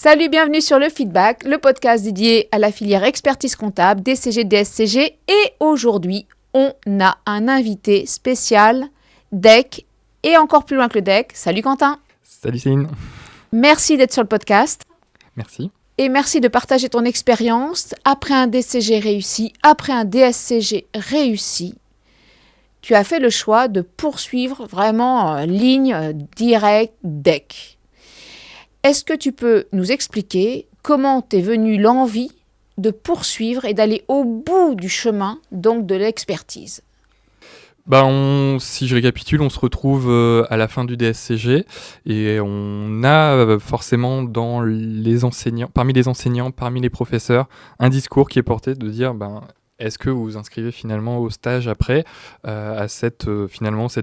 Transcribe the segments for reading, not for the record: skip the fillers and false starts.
Salut, bienvenue sur le Feedback, le podcast dédié à la filière expertise comptable, DCG, DSCG. Et aujourd'hui, on a un invité spécial, DEC, et encore plus loin que le DEC. Salut Quentin. Salut Céline. Merci d'être sur le podcast. Merci. Et merci de partager ton expérience. Après un DCG réussi, après un DSCG réussi, tu as fait le choix de poursuivre vraiment ligne directe DEC. Est-ce que tu peux nous expliquer comment t'es venue l'envie de poursuivre et d'aller au bout du chemin, donc de l'expertise? Si je récapitule, on se retrouve à la fin du DSCG et on a forcément parmi les enseignants, parmi les professeurs, un discours qui est porté de dire est-ce que vous vous inscrivez finalement au stage après à cette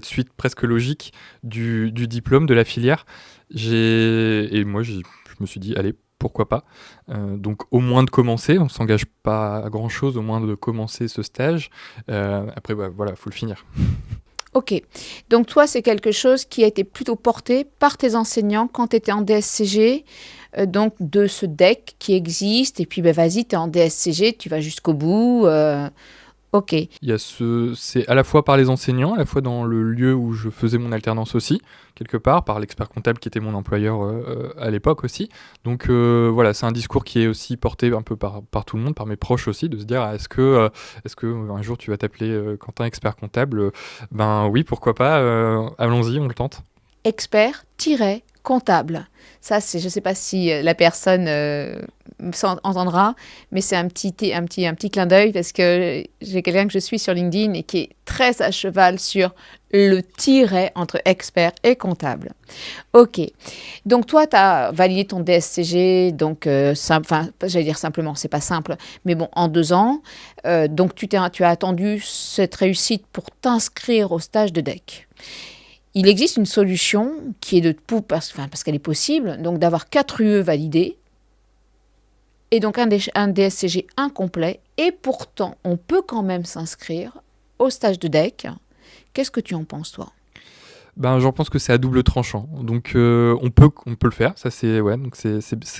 suite presque logique du diplôme de la filière. Je me suis dit allez, pourquoi pas. Donc au moins de commencer, on ne s'engage pas à grand chose, au moins de commencer ce stage. Après faut le finir. Ok, donc toi c'est quelque chose qui a été plutôt porté par tes enseignants quand tu étais en DSCG, donc de ce DEC qui existe, et puis vas-y, tu es en DSCG, tu vas jusqu'au bout. Ok. C'est à la fois par les enseignants, à la fois dans le lieu où je faisais mon alternance aussi, quelque part, par l'expert comptable qui était mon employeur à l'époque aussi. Donc c'est un discours qui est aussi porté un peu par tout le monde, par mes proches aussi, de se dire est-ce que un jour tu vas t'appeler Quentin expert comptable? Oui, pourquoi pas, allons-y, on le tente. Expert-comptable. Ça, je ne sais pas si la personne entendra, mais c'est un petit clin d'œil parce que j'ai quelqu'un que je suis sur LinkedIn et qui est très à cheval sur le tiret entre expert et comptable. Ok. Donc toi, tu as validé ton DSCG, donc j'allais dire simplement, c'est pas simple, mais bon, en 2 ans. Donc tu as attendu cette réussite pour t'inscrire au stage de DEC. Il existe une solution qui est parce qu'elle est possible, donc d'avoir 4 UE validés et donc un DSCG incomplet, et pourtant on peut quand même s'inscrire au stage de DEC. Qu'est-ce que tu en penses, toi? J'en pense que c'est à double tranchant. Donc on peut le faire, ça c'est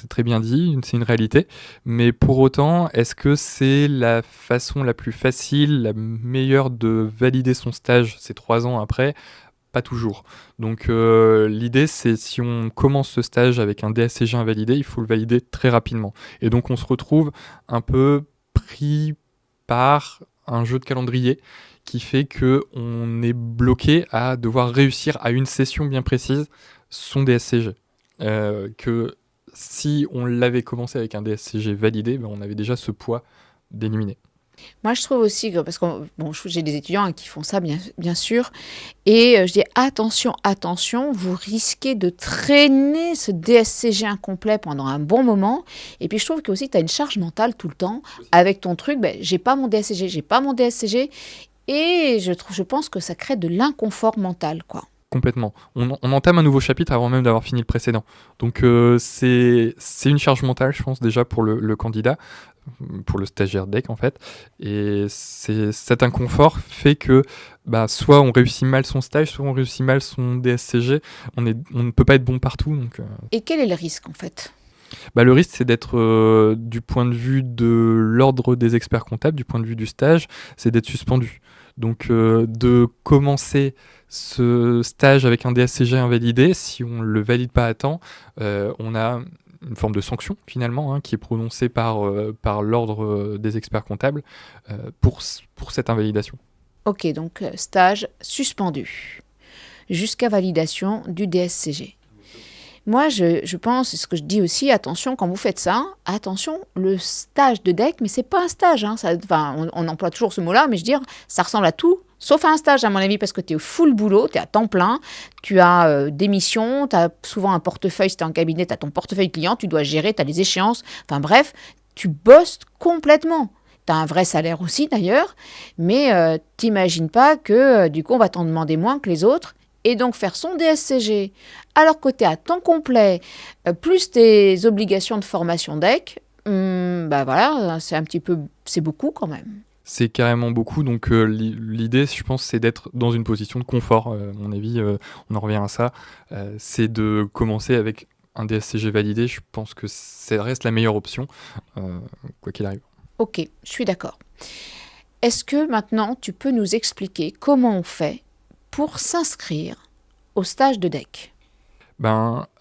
très bien dit, c'est une réalité. Mais pour autant, est-ce que c'est la façon la plus facile, la meilleure de valider son stage ces 3 ans après? Pas toujours. Donc l'idée, c'est si on commence ce stage avec un DSCG invalidé, il faut le valider très rapidement. Et donc on se retrouve un peu pris par un jeu de calendrier qui fait qu'on est bloqué à devoir réussir à une session bien précise son DSCG. Que si on l'avait commencé avec un DSCG validé, on avait déjà ce poids d'éliminer. Moi, je trouve aussi que, parce que j'ai des étudiants qui font ça, bien sûr, et je dis attention, vous risquez de traîner ce DSCG incomplet pendant un bon moment. Et puis, je trouve que aussi, tu as une charge mentale tout le temps avec ton truc, j'ai pas mon DSCG, et je pense que ça crée de l'inconfort mental, quoi. Complètement. On entame un nouveau chapitre avant même d'avoir fini le précédent. Donc c'est une charge mentale, je pense, déjà pour le candidat, pour le stagiaire DEC en fait. Et cet inconfort fait que soit on réussit mal son stage, soit on réussit mal son DSCG. On ne peut pas être bon partout. Donc, Et quel est le risque en fait ? Le risque, c'est d'être, du point de vue de l'ordre des experts comptables, du point de vue du stage, c'est d'être suspendu. Donc de commencer ce stage avec un DSCG invalidé, si on ne le valide pas à temps, on a une forme de sanction finalement qui est prononcée par l'ordre des experts comptables pour cette invalidation. Ok, donc stage suspendu jusqu'à validation du DSCG. Moi, je pense, c'est ce que je dis aussi, attention, quand vous faites ça, attention, le stage de DEC, mais c'est pas un stage, on emploie toujours ce mot-là, mais je veux dire, ça ressemble à tout, sauf à un stage, à mon avis, parce que tu es au full boulot, tu es à temps plein, tu as des missions, tu as souvent un portefeuille, si tu es en cabinet, tu as ton portefeuille client, tu dois gérer, tu as les échéances, bref, tu bosses complètement. Tu as un vrai salaire aussi, d'ailleurs, mais t'imagines pas que, du coup, on va t'en demander moins que les autres, et donc faire son DSCG alors que tu es à temps complet, plus tes obligations de formation DEC, c'est beaucoup quand même. C'est carrément beaucoup, donc l'idée, je pense, c'est d'être dans une position de confort. À mon avis, on en revient à ça. C'est de commencer avec un DSCG validé, je pense que ça reste la meilleure option, quoi qu'il arrive. Ok, je suis d'accord. Est-ce que maintenant tu peux nous expliquer comment on fait pour s'inscrire au stage de DEC?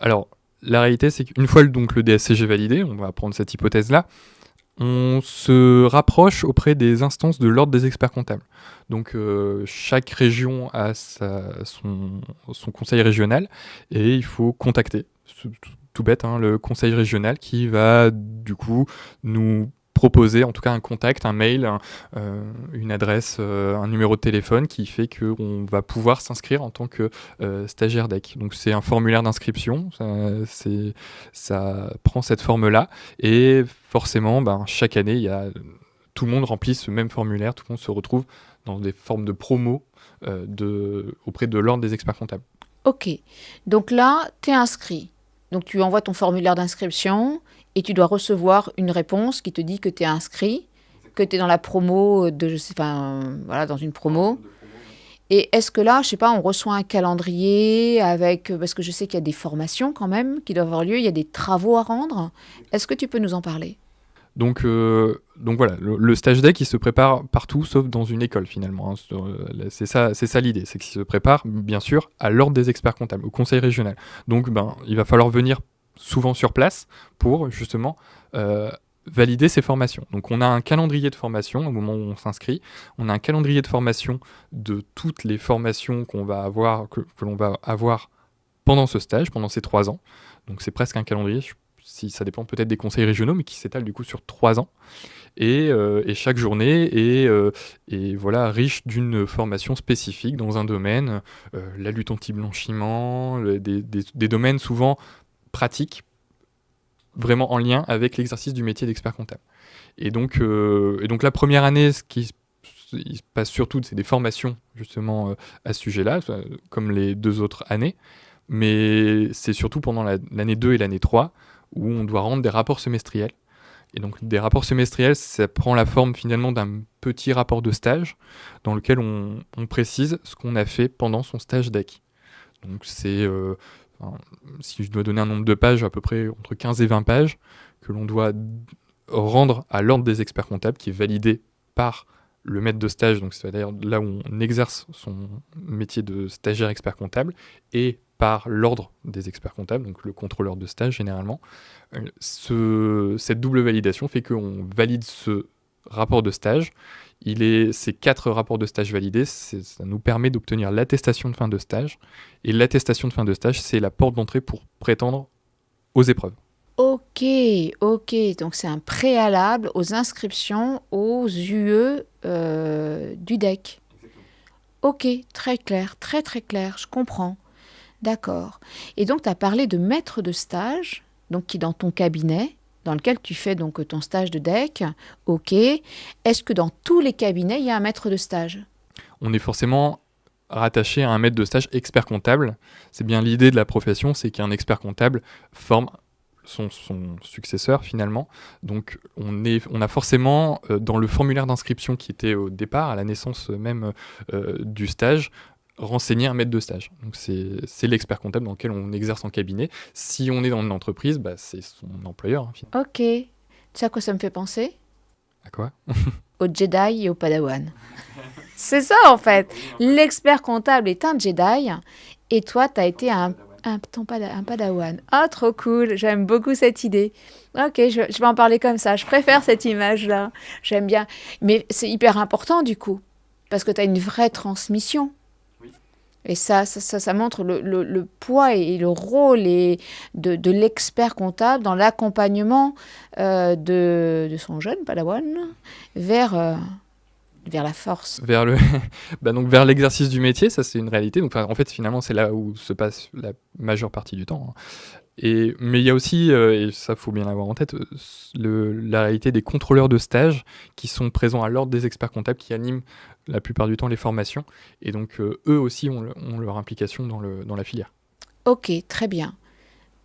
Alors, la réalité, c'est qu'une fois donc, le DSCG validé, on va prendre cette hypothèse-là, on se rapproche auprès des instances de l'ordre des experts comptables. Donc chaque région a son conseil régional et il faut contacter, tout bête, hein, le conseil régional qui va du coup nous proposer en tout cas un contact, un mail, une adresse, un numéro de téléphone qui fait qu'on va pouvoir s'inscrire en tant que stagiaire DEC. Donc c'est un formulaire d'inscription, ça prend cette forme-là et forcément chaque année tout le monde remplit ce même formulaire, tout le monde se retrouve dans des formes de promo auprès de l'ordre des experts comptables. Ok, donc là, tu es inscrit. Donc tu envoies ton formulaire d'inscription et tu dois recevoir une réponse qui te dit que tu es inscrit, que tu es dans la promo, voilà, dans une promo. Et est-ce que là, je sais pas, on reçoit un calendrier avec, parce que je sais qu'il y a des formations quand même qui doivent avoir lieu, il y a des travaux à rendre. Est-ce que tu peux nous en parler? Donc voilà, le stage DEC, il se prépare partout, sauf dans une école finalement. Hein. C'est ça l'idée, c'est qu'il se prépare bien sûr à l'ordre des experts comptables, au conseil régional. Donc il va falloir venir souvent sur place pour justement valider ces formations. Donc on a un calendrier de formation au moment où on s'inscrit, on a un calendrier de formation de toutes les formations que l'on va avoir pendant ce stage, pendant ces 3 ans. Donc c'est presque un calendrier, si ça dépend peut-être des conseils régionaux, mais qui s'étale du coup sur 3 ans. Et chaque journée est voilà, riche d'une formation spécifique dans un domaine, la lutte anti-blanchiment, des domaines souvent pratiques, vraiment en lien avec l'exercice du métier d'expert comptable. Et donc la première année, il se passe surtout, c'est des formations justement à ce sujet-là, comme les 2 autres années. Mais c'est surtout pendant l'année 2 et l'année 3 où on doit rendre des rapports semestriels. Et donc des rapports semestriels, ça prend la forme finalement d'un petit rapport de stage dans lequel on précise ce qu'on a fait pendant son stage DEC. Donc c'est, si je dois donner un nombre de pages, à peu près entre 15 et 20 pages, que l'on doit rendre à l'ordre des experts comptables, qui est validé par le maître de stage, donc c'est-à-dire là où on exerce son métier de stagiaire expert comptable, et par l'ordre des experts comptables, donc le contrôleur de stage généralement. Cette double validation fait qu'on valide ce rapport de stage. Ces 4 rapports de stage validés, ça nous permet d'obtenir l'attestation de fin de stage. Et l'attestation de fin de stage, c'est la porte d'entrée pour prétendre aux épreuves. Ok, donc c'est un préalable aux inscriptions aux UE du DEC. Ok, très clair, très très clair, je comprends. D'accord. Et donc tu as parlé de maître de stage, donc qui est dans ton cabinet, dans lequel tu fais donc ton stage de DEC. Ok. Est-ce que dans tous les cabinets, il y a un maître de stage? On est forcément rattaché à un maître de stage expert comptable. C'est bien l'idée de la profession, c'est qu'un expert comptable forme son successeur finalement. Donc on a forcément dans le formulaire d'inscription qui était au départ, à la naissance même du stage, renseigner un maître de stage. Donc c'est l'expert comptable dans lequel on exerce en cabinet. Si on est dans une entreprise, c'est son employeur. Hein, ok. Tu sais à quoi ça me fait penser? à quoi? Au Jedi et au Padawan. C'est ça en fait. L'expert comptable est un Jedi et toi, tu as été un Padawan. Ah, trop cool. J'aime beaucoup cette idée. Ok, je vais en parler comme ça. Je préfère cette image-là. J'aime bien. Mais c'est hyper important du coup parce que tu as une vraie transmission. Et ça montre le poids et le rôle de l'expert comptable dans l'accompagnement de son jeune Padawan vers la force. Donc vers l'exercice du métier, ça c'est une réalité. Donc en fait finalement c'est là où se passe la majeure partie du temps. Hein. Mais il y a aussi, et ça faut bien l'avoir en tête, la réalité des contrôleurs de stage qui sont présents à l'ordre des experts comptables qui animent la plupart du temps les formations. Et donc eux aussi ont leur implication dans la filière. Ok, très bien.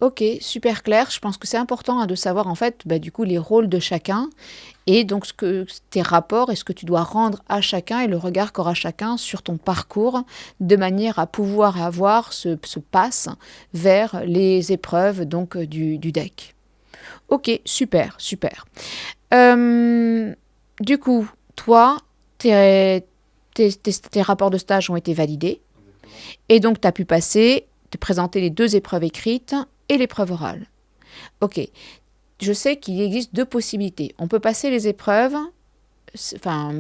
Ok, super clair. Je pense que c'est important de savoir en fait, du coup, les rôles de chacun et donc tes rapports et ce que tu dois rendre à chacun et le regard qu'aura chacun sur ton parcours de manière à pouvoir avoir ce pass vers les épreuves donc du deck. Ok, super, super. Euh, du coup, toi, tes rapports de stage ont été validés et donc tu as pu te présenter les deux épreuves écrites et l'épreuve orale. Ok, je sais qu'il existe deux possibilités. On peut passer les épreuves enfin,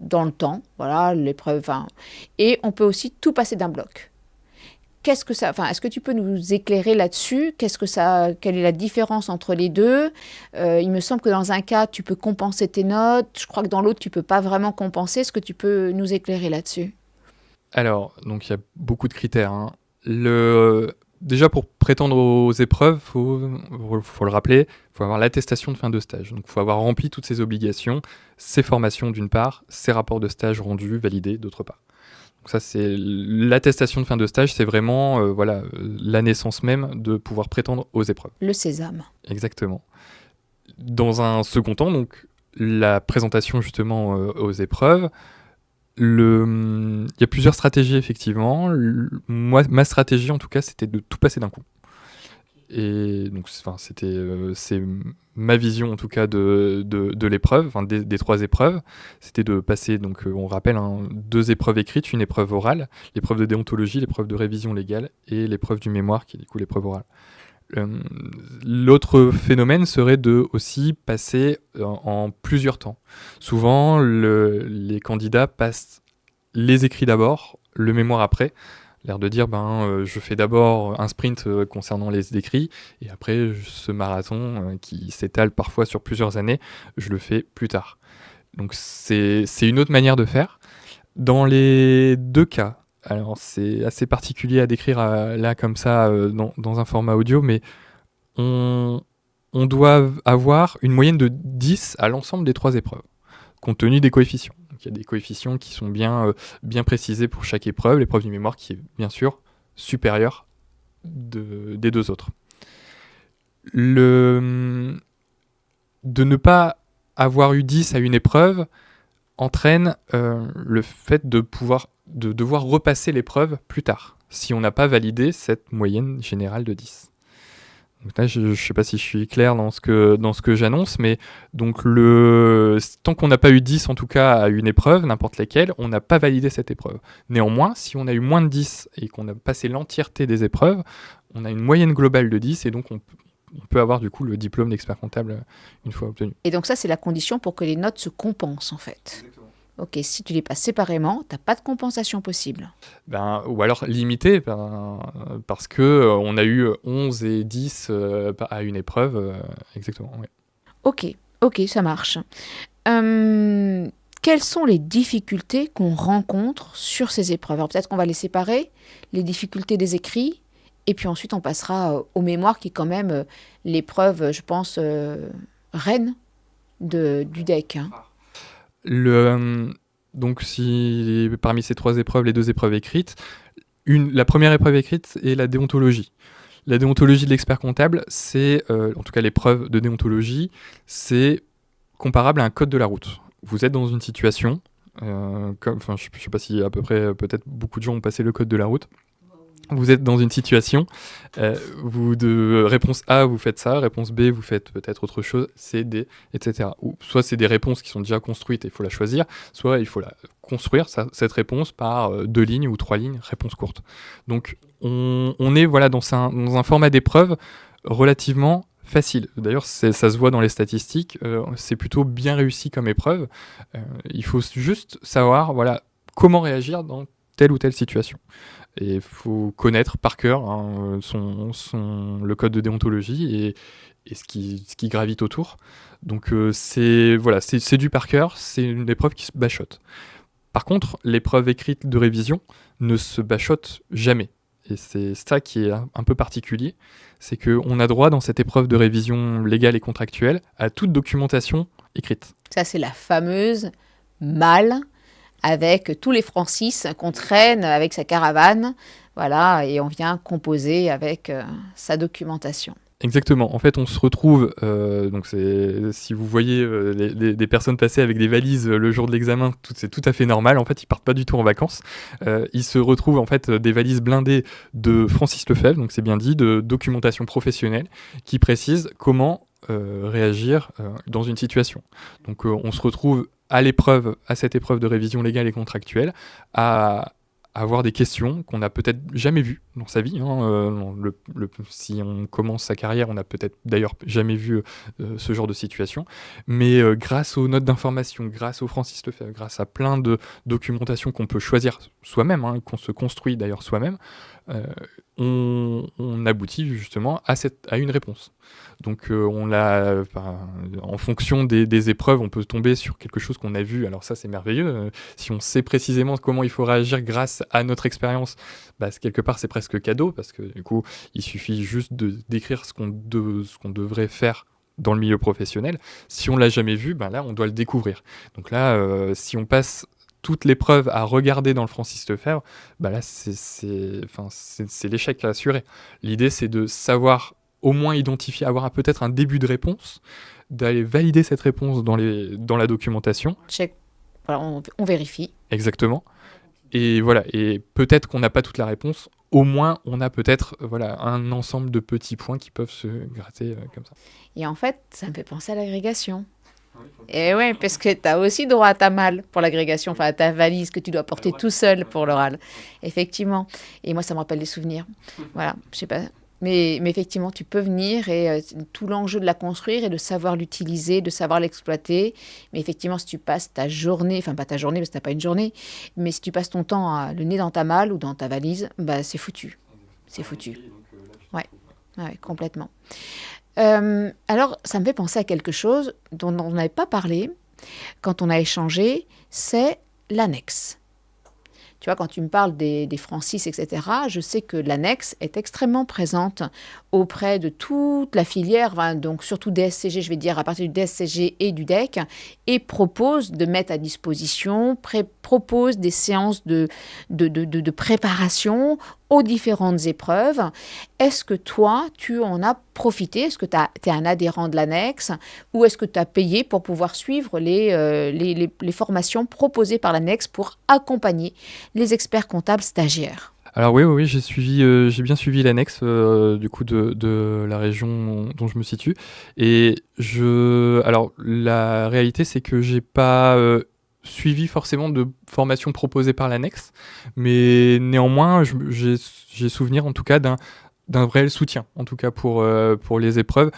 dans le temps, voilà, l'épreuve, enfin, et on peut aussi tout passer d'un bloc. Qu'est-ce que ça, enfin, est-ce que tu peux nous éclairer là-dessus? Quelle est la différence entre les deux? Il me semble que dans un cas, tu peux compenser tes notes. Je crois que dans l'autre, tu peux pas vraiment compenser. Est-ce que tu peux nous éclairer là-dessus? Alors, donc il y a beaucoup de critères, hein. Déjà, pour prétendre aux épreuves, faut le rappeler, il faut avoir l'attestation de fin de stage. Donc, il faut avoir rempli toutes ces obligations, ces formations d'une part, ces rapports de stage rendus, validés d'autre part. Donc ça, c'est l'attestation de fin de stage, c'est vraiment la naissance même de pouvoir prétendre aux épreuves. Le sésame. Exactement. Dans un second temps, donc la présentation justement aux épreuves. Il y a plusieurs stratégies effectivement. Moi, ma stratégie en tout cas, c'était de tout passer d'un coup. Et donc, c'est ma vision en tout cas de l'épreuve, enfin des trois épreuves. C'était de passer, donc on rappelle, hein, 2 épreuves écrites, une épreuve orale, l'épreuve de déontologie, l'épreuve de révision légale et l'épreuve du mémoire qui est du coup l'épreuve orale. L'autre phénomène serait de aussi passer en plusieurs temps. Souvent, les candidats passent les écrits d'abord, le mémoire après. L'air de dire, je fais d'abord un sprint concernant les écrits, et après, ce marathon qui s'étale parfois sur plusieurs années, je le fais plus tard. Donc c'est une autre manière de faire. Dans les deux cas, alors c'est assez particulier à décrire là comme ça dans un format audio, mais on, on doit avoir une moyenne de 10 à l'ensemble des 3 épreuves, compte tenu des coefficients. Donc, il y a des coefficients qui sont bien précisés pour chaque épreuve, l'épreuve du mémoire qui est bien sûr supérieure des 2 autres. De ne pas avoir eu 10 à une épreuve entraîne le fait de devoir repasser l'épreuve plus tard, si on n'a pas validé cette moyenne générale de 10. Donc là, je ne sais pas si je suis clair dans ce que j'annonce, mais donc tant qu'on n'a pas eu 10 en tout cas à une épreuve, n'importe laquelle, on n'a pas validé cette épreuve. Néanmoins, si on a eu moins de 10 et qu'on a passé l'entièreté des épreuves, on a une moyenne globale de 10 et donc on peut avoir du coup le diplôme d'expert comptable une fois obtenu. Et donc ça, c'est la condition pour que les notes se compensent en fait. Exactement. Ok, si tu les passes séparément, tu n'as pas de compensation possible. Ou alors limité, parce que on a eu 11 et 10 à une épreuve, exactement. Ouais. Ok, ça marche. Quelles sont les difficultés qu'on rencontre sur ces épreuves? Alors peut-être qu'on va les séparer, les difficultés des écrits, et puis ensuite on passera au mémoire qui est quand même l'épreuve, je pense, reine du deck. Hein. Donc si parmi ces 3 épreuves, les 2 épreuves écrites, la première épreuve écrite est la déontologie. La déontologie de l'expert comptable, c'est, en tout cas l'épreuve de déontologie, c'est comparable à un code de la route. Vous êtes dans une situation, je ne sais pas si à peu près, peut-être beaucoup de gens ont passé le code de la route. Vous êtes dans une situation, réponse A, vous faites ça, réponse B, vous faites peut-être autre chose, C, D, etc. Ou soit c'est des réponses qui sont déjà construites et il faut la choisir, soit il faut la construire, cette réponse, par 2 lignes ou 3 lignes, réponse courte. Donc on est dans un format d'épreuve relativement facile. D'ailleurs, ça se voit dans les statistiques, c'est plutôt bien réussi comme épreuve. Il faut juste savoir comment réagir dans telle ou telle situation. Et il faut connaître par cœur le code de déontologie et ce qui gravite autour. Donc c'est du par cœur, c'est une épreuve qui se bachote. Par contre, l'épreuve écrite de révision ne se bachote jamais. Et c'est ça qui est un peu particulier, c'est qu'on a droit dans cette épreuve de révision légale et contractuelle à toute documentation écrite. Ça, c'est la fameuse malle avec tous les Francis qu'on traîne avec sa caravane. voilà, et on vient composer avec sa documentation. Exactement. En fait, on se retrouve, donc si vous voyez des personnes passer avec des valises le jour de l'examen, c'est tout à fait normal. En fait, ils partent pas du tout en vacances. Ils se retrouvent en fait des valises blindées de Francis Lefebvre, donc c'est bien dit, de documentation professionnelle qui précise comment réagir dans une situation. Donc, on se retrouve à cette épreuve de révision légale et contractuelle, à avoir des questions qu'on n'a peut-être jamais vues dans sa vie. Si on commence sa carrière, on n'a peut-être d'ailleurs jamais vu ce genre de situation. Mais grâce aux notes d'information, grâce au Francis Lefebvre, grâce à plein de documentation qu'on peut choisir soi-même, qu'on se construit d'ailleurs soi-même, euh, on aboutit justement à une réponse. Donc en fonction des épreuves, on peut tomber sur quelque chose qu'on a vu. Alors ça, c'est merveilleux. Si on sait précisément comment il faut réagir grâce à notre expérience, quelque part, c'est presque cadeau, parce que du coup, il suffit juste de décrire ce qu'on devrait faire dans le milieu professionnel. Si on l'a jamais vu, là, on doit le découvrir. Donc là, si on passe toute l'épreuve à regarder dans le Francis Lefebvre, là, c'est l'échec assuré. L'idée, c'est de savoir au moins identifier, avoir peut-être un début de réponse, d'aller valider cette réponse dans la documentation. Check. Voilà, on vérifie. Exactement. Et voilà, et peut-être qu'on n'a pas toute la réponse, au moins on a peut-être un ensemble de petits points qui peuvent se gratter comme ça. Et en fait, ça me fait penser à l'agrégation. Et oui, parce que tu as aussi droit à ta malle pour l'agrégation, enfin à ta valise que tu dois porter tout seul pour l'oral. Effectivement. Et moi, ça me rappelle des souvenirs. Voilà, je sais pas. Mais effectivement, tu peux venir et tout l'enjeu de la construire et de savoir l'utiliser, de savoir l'exploiter. Mais effectivement, si tu passes ta journée, enfin pas ta journée parce que tu n'as pas une journée, mais si tu passes ton temps le nez dans ta malle ou dans ta valise, c'est foutu. C'est foutu. Ouais, ouais, complètement. Alors, ça me fait penser à quelque chose dont on n'avait pas parlé quand on a échangé, c'est l'annexe. Tu vois, quand tu me parles des Francis, etc., je sais que l'annexe est extrêmement présente auprès de toute la filière, donc surtout DSCG, je vais dire à partir du DSCG et du DEC, et propose de mettre à disposition, propose des séances de préparation aux différentes épreuves. Est-ce que toi, tu en as profité? Est-ce que tu es un adhérent de l'annexe ou est-ce que tu as payé pour pouvoir suivre les formations proposées par l'annexe pour accompagner les experts comptables stagiaires? Alors oui, j'ai bien suivi l'annexe du coup de la région dont je me situe. Alors la réalité, c'est que j'ai pas suivi forcément de formation proposée par l'annexe, mais néanmoins, j'ai souvenir en tout cas d'un réel soutien, en tout cas pour les épreuves.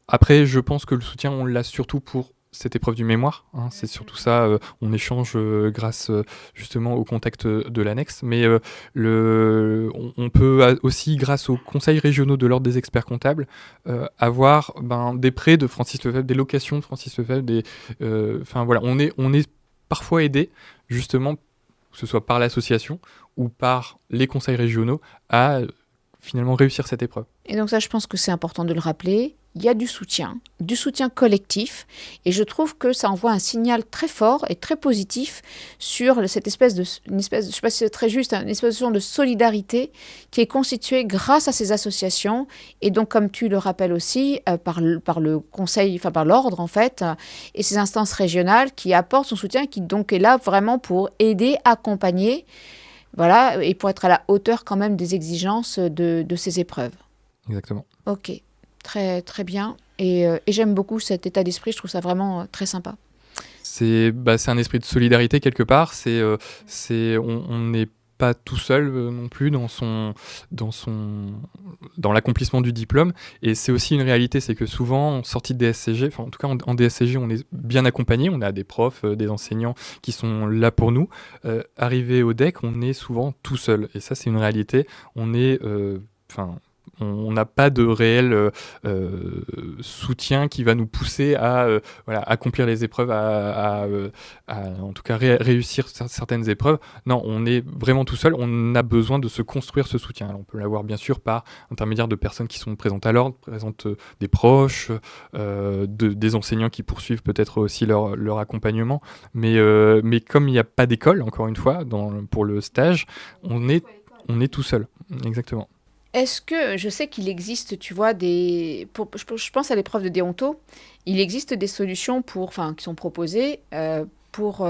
Après, je pense que le soutien, on l'a surtout pour cette épreuve du mémoire, c'est surtout ça, on échange grâce justement au contact de l'annexe, mais on peut aussi, grâce aux conseils régionaux de l'ordre des experts comptables, avoir des prêts de Francis Lefebvre, des locations de Francis Lefebvre, on est parfois aidé justement, que ce soit par l'association ou par les conseils régionaux, à finalement réussir cette épreuve. Et donc ça, je pense que c'est important de le rappeler. Il y a du soutien collectif, et je trouve que ça envoie un signal très fort et très positif sur cette espèce de, je sais pas si c'est très juste, une espèce de solidarité qui est constituée grâce à ces associations, et donc comme tu le rappelles aussi, par le conseil, enfin par l'ordre en fait, et ces instances régionales qui apportent son soutien, qui donc est là vraiment pour aider, accompagner, voilà, et pour être à la hauteur quand même des exigences de ces épreuves. Exactement. Ok. Très, très bien. Et j'aime beaucoup cet état d'esprit. Je trouve ça vraiment très sympa. C'est un esprit de solidarité quelque part. On n'est pas tout seul non plus dans l'accomplissement du diplôme. Et c'est aussi une réalité, c'est que souvent, en sortie de DSCG, en tout cas en DSCG, on est bien accompagné. On a des profs, des enseignants qui sont là pour nous. Arrivé au DEC, on est souvent tout seul. Et ça, c'est une réalité. On n'a pas de réel soutien qui va nous pousser à accomplir les épreuves, en tout cas réussir certaines épreuves. Non, on est vraiment tout seul, on a besoin de se construire ce soutien. Alors, on peut l'avoir bien sûr par intermédiaire de personnes qui sont présentes à l'ordre, présentes des proches, des enseignants qui poursuivent peut-être aussi leur accompagnement. Mais comme il n'y a pas d'école, encore une fois, pour le stage, on est on est tout seul. Exactement. Est-ce que, je sais qu'il existe, tu vois, je pense à l'épreuve de déonto, il existe des solutions enfin, qui sont proposées pour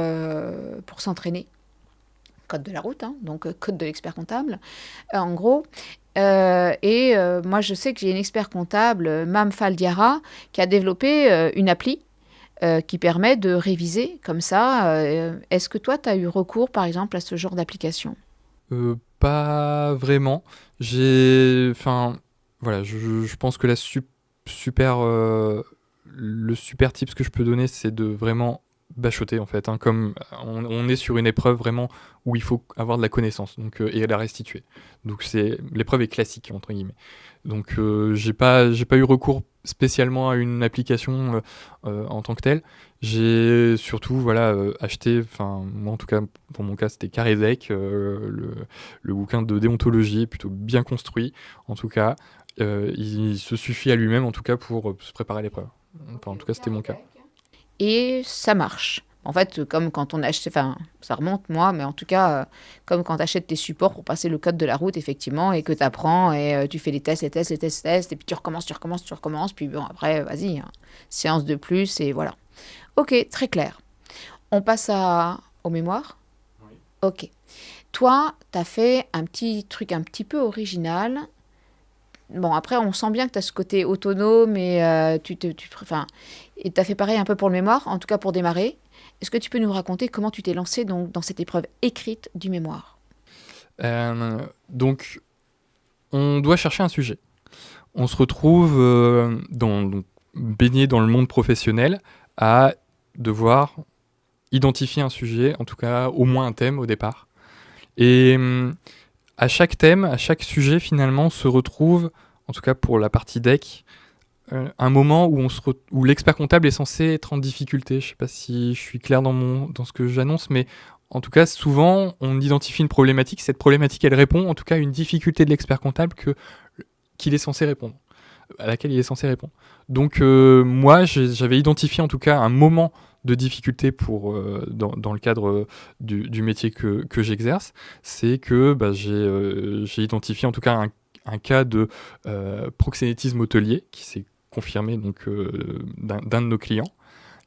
s'entraîner. Code de la route, hein, donc code de l'expert comptable, en gros. Moi, je sais que j'ai une expert comptable, Mam Faldiara, qui a développé une appli qui permet de réviser comme ça. Est-ce que toi, tu as eu recours, par exemple, à ce genre d'application? Pas vraiment. Enfin, voilà, je pense que super, le super tips que je peux donner, c'est de vraiment bachoter en fait, hein, comme on est sur une épreuve vraiment où il faut avoir de la connaissance donc, et la restituer. Donc l'épreuve est classique entre guillemets. Donc j'ai pas eu recours spécialement à une application en tant que telle. J'ai surtout voilà, acheté, enfin moi en tout cas pour mon cas c'était Carédec, le bouquin de déontologie est plutôt bien construit en tout cas. Il se suffit à lui-même en tout cas pour se préparer à l'épreuve. Enfin, en tout cas c'était mon cas. Et ça marche. En fait, comme quand on achète, enfin, ça remonte moi, mais en tout cas, comme quand tu achètes tes supports pour passer le code de la route, effectivement, et que tu apprends, et tu fais les tests, les tests, les tests, les tests, et puis tu recommences, tu recommences, tu recommences, puis bon, après, vas-y, hein, séance de plus, et voilà. Ok, très clair. On passe au mémoire. Oui. Ok. Toi, tu as fait un petit truc un petit peu original. Bon, après, on sent bien que tu as ce côté autonome et enfin, et tu as fait pareil un peu pour le mémoire, en tout cas pour démarrer. Est-ce que tu peux nous raconter comment tu t'es lancé donc, dans cette épreuve écrite du mémoire? Donc, on doit chercher un sujet. On se retrouve donc, baigné dans le monde professionnel à devoir identifier un sujet, en tout cas au moins un thème au départ. Et à chaque thème, à chaque sujet finalement se retrouve, en tout cas pour la partie deck, un moment où l'expert comptable est censé être en difficulté. Je ne sais pas si je suis clair dans ce que j'annonce, mais en tout cas, souvent, on identifie une problématique. Cette problématique, elle répond en tout cas à une difficulté de l'expert comptable qu'il est censé répondre, à laquelle il est censé répondre. Donc moi, j'avais identifié en tout cas un moment de difficulté dans le cadre du métier que j'exerce. C'est que j'ai identifié en tout cas un cas de proxénétisme hôtelier qui s'est confirmé donc, d'un de nos clients.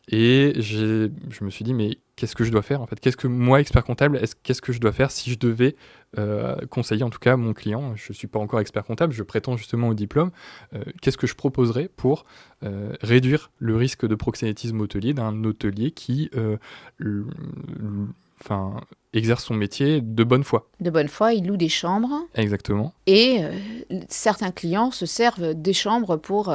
Et je me suis dit, mais qu'est-ce que je dois faire en fait? Qu'est-ce que moi, expert comptable, qu'est-ce que je dois faire si je devais conseiller en tout cas mon client? Je ne suis pas encore expert comptable, je prétends justement au diplôme. Qu'est-ce que je proposerais pour réduire le risque de proxénétisme hôtelier d'un hôtelier qui exerce son métier de bonne foi? De bonne foi, il loue des chambres Exactement. et certains clients se servent des chambres pour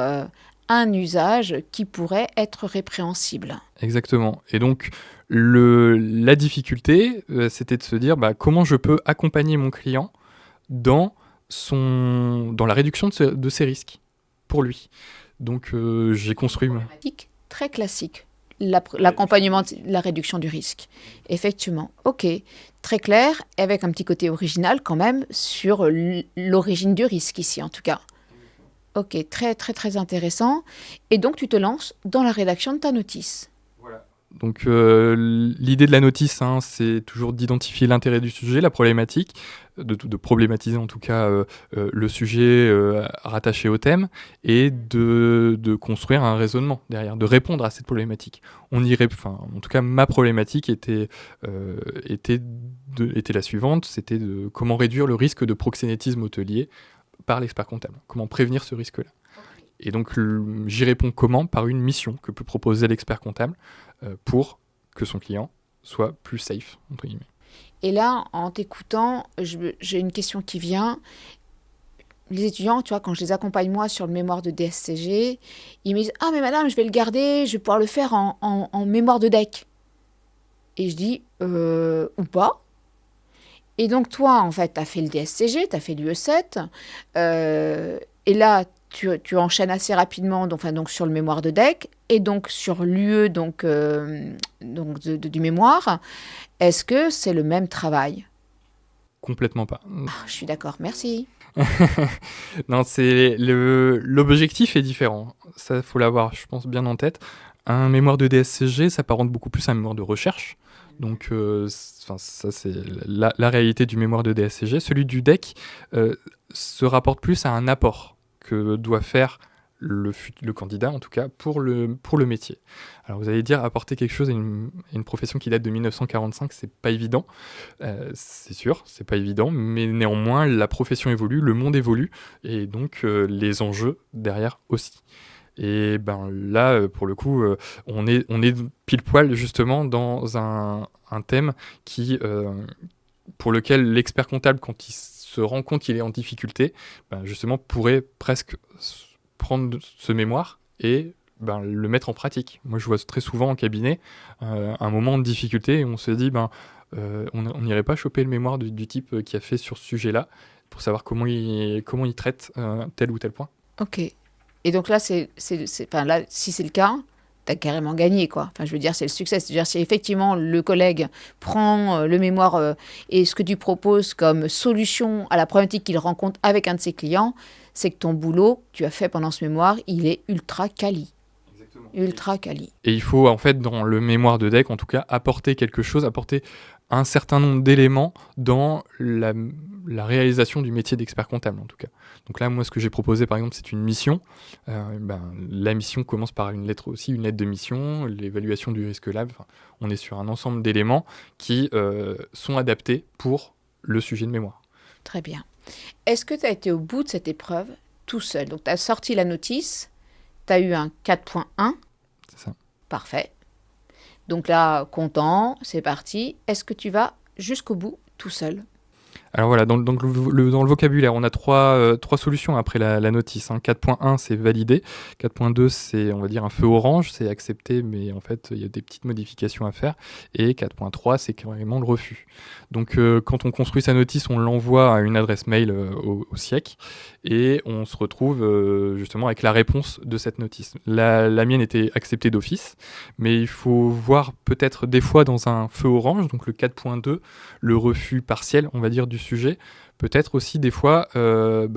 un usage qui pourrait être répréhensible. Exactement. Et donc, la difficulté, c'était de se dire comment je peux accompagner mon client dans la réduction de ses risques pour lui. Donc, j'ai construit... Très classique, l'accompagnement, la réduction du risque. Effectivement, ok, très clair, avec un petit côté original quand même sur l'origine du risque ici en tout cas. Ok, très très très intéressant. Et donc tu te lances dans la rédaction de ta notice. Voilà. Donc l'idée de la notice, hein, c'est toujours d'identifier l'intérêt du sujet, la problématique, de problématiser en tout cas le sujet rattaché au thème et de construire un raisonnement derrière, de répondre à cette problématique. En tout cas, ma problématique était la suivante, c'était de comment réduire le risque de proxénétisme hôtelier par l'expert comptable. Comment prévenir ce risque-là? Et donc, j'y réponds comment? Par une mission que peut proposer l'expert comptable pour que son client soit plus safe, entre guillemets. Et là, en t'écoutant, j'ai une question qui vient. Les étudiants, tu vois, quand je les accompagne moi sur le mémoire de DSCG, ils me disent « Ah, mais madame, je vais le garder, je vais pouvoir le faire en mémoire de DEC. » Et je dis « Ou pas ?» Et donc, toi, en fait, tu as fait le DSCG, tu as fait l'UE7. Et là, tu enchaînes assez rapidement donc sur le mémoire de DEC et donc sur l'UE du mémoire. Est-ce que c'est le même travail? Complètement pas. Je suis d'accord, merci. Non, l'objectif est différent. Ça, faut l'avoir, je pense, bien en tête. Un mémoire de DSCG s'apparente beaucoup plus à un mémoire de recherche. Donc, ça, c'est la réalité du mémoire de DSCG. Celui du DEC se rapporte plus à un apport que doit faire le candidat, en tout cas, pour le métier. Alors, vous allez dire, apporter quelque chose à une profession qui date de 1945, c'est pas évident. C'est sûr, c'est pas évident, mais néanmoins, la profession évolue, le monde évolue, et donc les enjeux derrière aussi. Et ben là, pour le coup, on est pile poil justement dans un thème pour lequel l'expert comptable, quand il se rend compte qu'il est en difficulté, ben justement pourrait presque prendre ce mémoire et le mettre en pratique. Moi, je vois très souvent en cabinet un moment de difficulté et on se dit, on n'irait pas choper le mémoire du type qui a fait sur ce sujet-là pour savoir comment il traite tel ou tel point. Ok. Et donc là, là, si c'est le cas, tu as carrément gagné, quoi. Enfin, je veux dire, c'est le succès. C'est-à-dire, si effectivement le collègue prend le mémoire et ce que tu proposes comme solution à la problématique qu'il rencontre avec un de ses clients, c'est que ton boulot que tu as fait pendant ce mémoire, il est ultra quali. Exactement. Ultra quali. Et il faut, en fait, dans le mémoire de DEC, en tout cas, apporter quelque chose, apporter un certain nombre d'éléments dans la réalisation du métier d'expert comptable, en tout cas. Donc là, moi, ce que j'ai proposé, par exemple, c'est une mission. La mission commence par une lettre de mission, l'évaluation du risque lab. Enfin, on est sur un ensemble d'éléments qui sont adaptés pour le sujet de mémoire. Très bien. Est-ce que tu as été au bout de cette épreuve tout seul? Donc, tu as sorti la notice, tu as eu un 4.1. C'est ça. Parfait. Donc là, content, c'est parti. Est-ce que tu vas jusqu'au bout tout seul? Alors voilà, dans le vocabulaire, on a trois solutions après la notice. 4.1, c'est validé. 4.2, c'est, on va dire, un feu orange, c'est accepté, mais en fait, il y a des petites modifications à faire. Et 4.3, c'est carrément le refus. Donc, quand on construit sa notice, on l'envoie à une adresse mail au SIEC et on se retrouve justement avec la réponse de cette notice. La mienne était acceptée d'office, mais il faut voir peut-être des fois dans un feu orange, donc le 4.2, le refus partiel, on va dire, du sujet, peut-être aussi des fois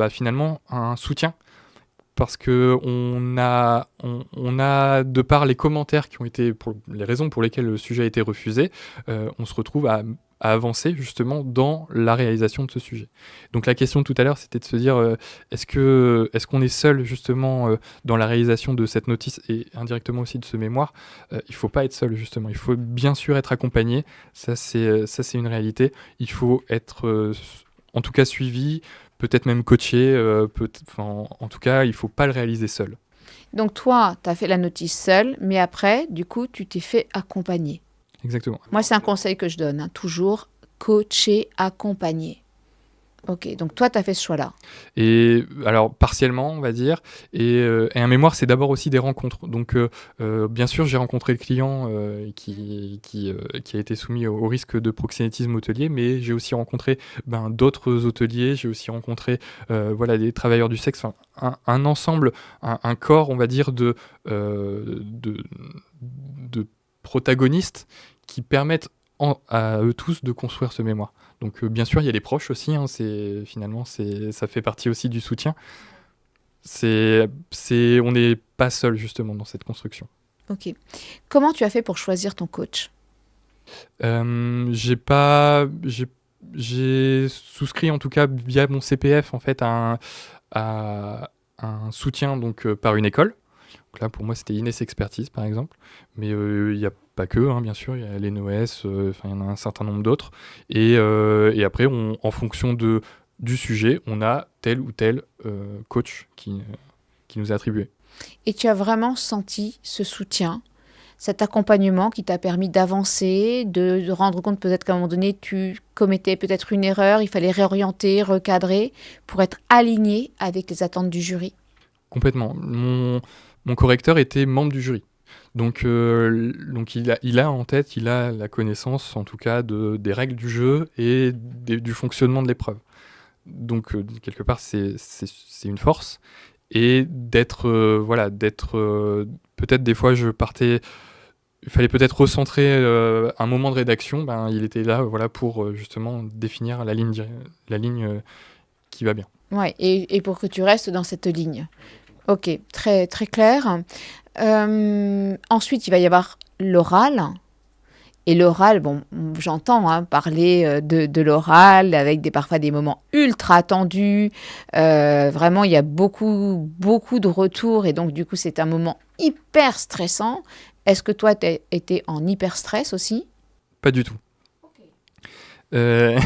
finalement un soutien, parce que on a de par les commentaires qui ont été, pour les raisons pour lesquelles le sujet a été refusé, on se retrouve à avancer justement dans la réalisation de ce sujet. Donc la question tout à l'heure, c'était de se dire est-ce qu'on est seul justement dans la réalisation de cette notice et indirectement aussi de ce mémoire. Il faut pas être seul justement, il faut bien sûr être accompagné, ça c'est une réalité. Il faut être en tout cas suivi, peut-être même coaché, en tout cas il faut pas le réaliser seul. Donc toi, tu as fait la notice seule, mais après, du coup, tu t'es fait accompagner. Exactement. Moi, c'est un conseil que je donne, toujours coacher, accompagner. Ok, donc toi, tu as fait ce choix-là. Et alors, partiellement, on va dire. Et un mémoire, c'est d'abord aussi des rencontres. Donc, bien sûr, j'ai rencontré le client qui a été soumis au risque de proxénétisme hôtelier, mais j'ai aussi rencontré d'autres hôteliers, j'ai aussi rencontré des travailleurs du sexe, un ensemble, un corps, on va dire, de protagonistes qui permettent à eux tous de construire ce mémoire. Donc bien sûr, il y a les proches aussi, ça fait partie aussi du soutien. On n'est pas seul justement dans cette construction. Ok. Comment tu as fait pour choisir ton coach? J'ai souscrit en tout cas via mon CPF en fait à un soutien donc par une école. Donc là, pour moi, c'était Inès Expertise, par exemple. Mais il n'y a pas que, bien sûr, il y a l'ENOS, il y en a un certain nombre d'autres. Et après, en fonction du sujet, on a tel ou tel coach qui nous est attribué. Et tu as vraiment senti ce soutien, cet accompagnement qui t'a permis d'avancer, de rendre compte peut-être qu'à un moment donné, tu commettais peut-être une erreur, il fallait réorienter, recadrer, pour être aligné avec les attentes du jury? Complètement. Mon correcteur était membre du jury. Donc il a en tête, il a la connaissance en tout cas des règles du jeu et du fonctionnement de l'épreuve. Donc quelque part c'est une force. Et d'être peut-être des fois il fallait peut-être recentrer un moment de rédaction, il était là pour justement définir la ligne qui va bien. Ouais, et pour que tu restes dans cette ligne. Ok, très, très clair. Ensuite, il va y avoir l'oral. Et l'oral, bon, j'entends parler de l'oral avec parfois des moments ultra tendus. Vraiment, il y a beaucoup, beaucoup de retours et donc du coup, c'est un moment hyper stressant. Est-ce que toi, tu as été en hyper stress aussi? Pas du tout. Euh,